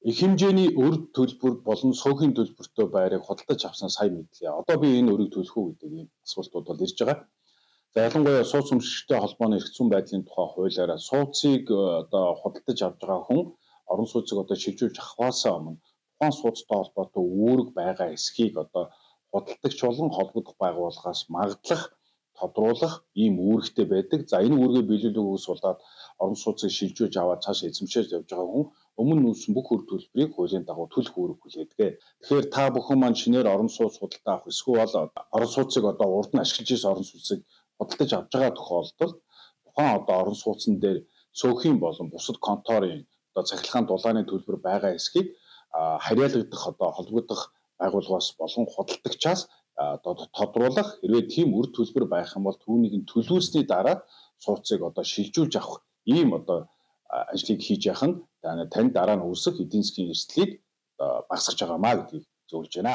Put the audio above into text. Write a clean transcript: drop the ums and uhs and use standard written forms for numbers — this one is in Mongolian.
Их хэмжээний өр төлбөр болон суухийн төлбөртэй байрыг худалдаж авсан сая мэдлээ. Одоо би энэ өрийг төлөх үү гэдэг ийм асуултууд бол ирж байгаа. За ялангуяа сууц өмшигчтэй холбооны эрх зүйн байдлын тухай хуулиараа сууцыг одоо худалдаж авч байгаа хүн орон сууцыг одоо шилжүүлж авахаас өмнө тухайн сууцтай холбоотой үүрэг байгаа эсхийг одоо худалдагч болон холбогдох байгууллагаас магадлах, тодруулах ийм үүрэгтэй байдаг. За энэ үүргээ биелүүлэхээс болоод орон сууцыг шилжүүлж аваад цааш эзэмшиж явж байгаа хүн өмнө нүүсэн бүх үр төлбөрийг хуулийн дагуу төлөх үүрэг хүлээдэг. Тэгэхээр та бүхэн маань шинээр орон сууц худалдаа авах эсвэл орон сууцыг одоо урд нь ашиглаж ирсэн орон сууцыг худалдаж авч байгаа тохиолдолд тухайн одоо орон сууцн дээр цөөхөн болон бусад конторын одоо цахилгаан дулааны төлбөр байгаа эсхийг харьяалагдах одоо холбогдох байгууллагаас болон худалдагчаас одоо тодруулах хэрвээ тийм үр төлбөр байх юм бол түүнийг нь төлүүлсний дараа сууцыг одоо шилжүүлж авах ийм одоо ажлыг хийж яах нь танд дараа нь үүсэх эдийн засгийн эрсдлийг багасгаж байгаамаа гэдгийг зөвлөж байна.